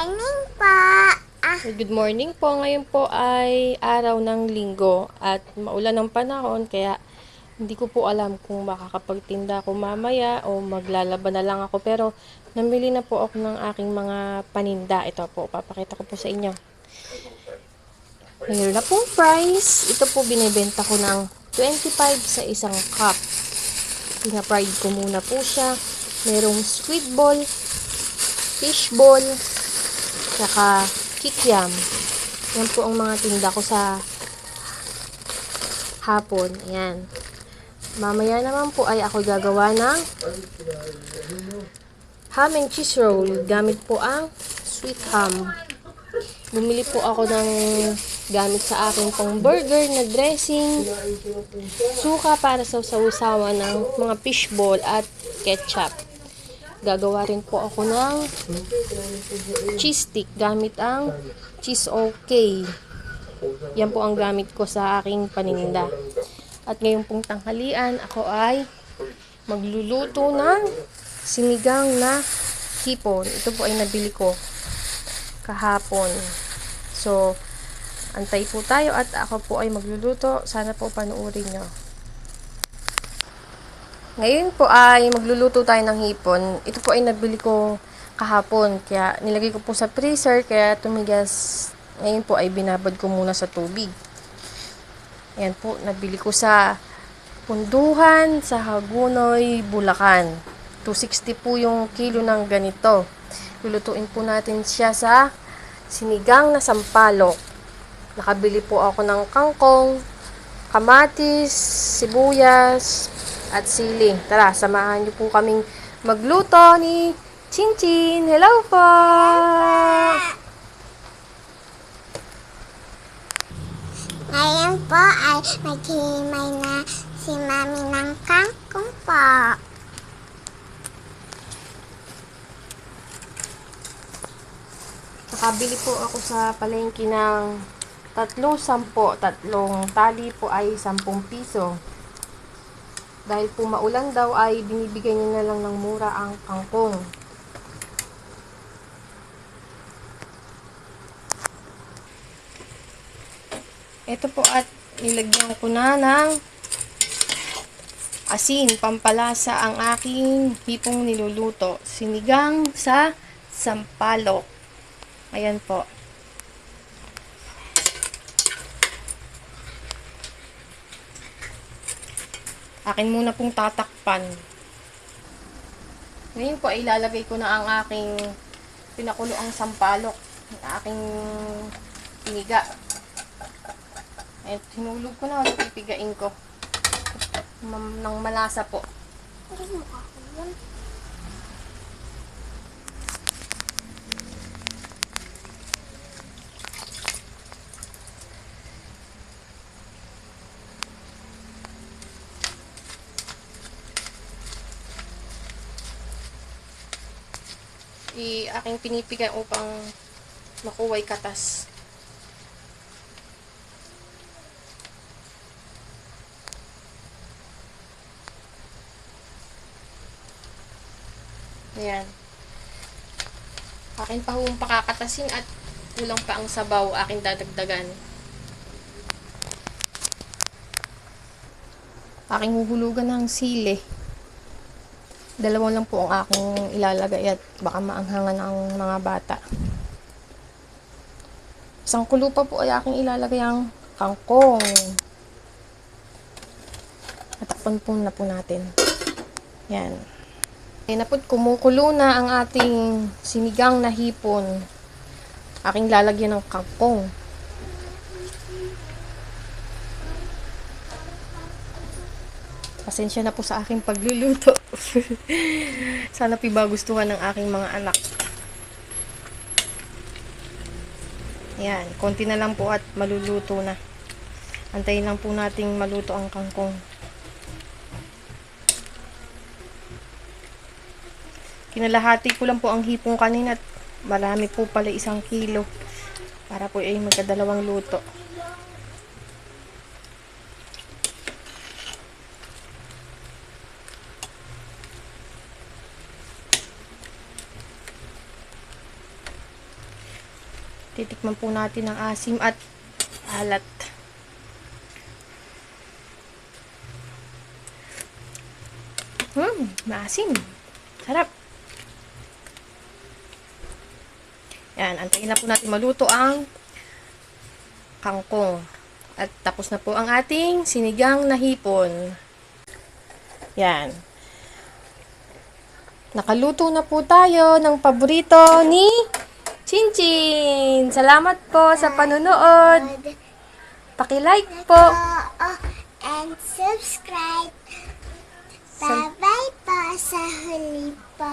morning po. Good morning po. Ngayon po ay araw ng linggo at maulan ng panahon kaya hindi ko po alam kung makakapagtinda ako mamaya o maglalaba na lang ako, pero namili na po ako ng aking mga paninda. Ito po, papakita ko po sa inyo. Mayroon na pong price. Ito po binibenta ko ng 25 sa isang cup. Pina-fried ko muna po siya. Merong squid ball, fish ball, saka kikiam. Yan po ang mga tinda ko sa hapon. Ayan. Mamaya naman po ay ako gagawa ng ham and cheese roll. Gamit po ang sweet ham. Bumili po ako ng gamit sa akin pang burger na dressing, suka para sa sausawan ng mga fishball at ketchup. Gagawa rin po ako ng cheese stick gamit ang cheese okay. Yan po ang gamit ko sa aking paninda. At ngayong pong tanghalian, ako ay magluluto ng sinigang na hipon. Ito po ay nabili ko kahapon. So, antay po tayo at ako po ay magluluto. Sana po panoorin nyo. Ngayon po ay magluluto tayo ng hipon. Ito po ay nabili ko kahapon. Kaya nilagay ko po sa freezer kaya tumigas. Ngayon po ay binabad ko muna sa tubig. Ayan po, nabili ko sa Punduhan sa Hagunoy, Bulacan. 260 po yung kilo ng ganito. Lulutuin po natin siya sa sinigang na sampalok. Nakabili po ako ng kangkong, kamatis, sibuyas, at sili. Tara, samahan niyo po kaming magluto ni Chinchin. Hello po! Ngayon po ay naghihimay na si Mami ng kangkong po. Nakabili po ako sa palengke ng tatlong tali po ay 10 piso. Dahil po maulan daw ay binibigay niya na lang ng mura ang kangkong. Ito po at nilagyan ko na ng asin, pampalasa ang aking hipong niluluto. Sinigang sa sampalok. Ayan po. Akin muna pong tatakpan. Ngayon po ay ilalagay ko na ang aking pinakuloang sampalok. Ang aking piniga. At hinulog ko na, pipigain ko. Nang malasa po. Aking pinipiga upang makuway katas. Ayan. Akin pa huwag pakakatasin at kulang pa ang sabaw. Akin dadagdagan. Aking huhulugan ng sili. 2 lang po ang aking ilalagay at baka maanghangan ang mga bata. Isang kulo pa po ay aking ilalagay ang kangkong. Natakpan po na po natin. Yan. Kaya na po, kumukulo na ang ating sinigang na hipon. Aking lalagyan ng kangkong. Pasensya na po sa aking pagluluto. Sana pibagustuhan ng aking mga anak. Yan, konti na lang po at maluluto na. Antayin lang po nating maluto ang kangkong. Kinalahati ko lang po ang hipong kanina at marami po pala 1 kilo. Para po ay magkadalawang luto. Titikman po natin ang asim at alat. Maasim. Sarap. Yan, antayin na po natin maluto ang kangkong. At tapos na po ang ating sinigang na hipon. Yan. Nakaluto na po tayo ng paborito ni Chinchin. Salamat po sa panunood. Paki-like po. And subscribe. Bye-bye po sa huli po.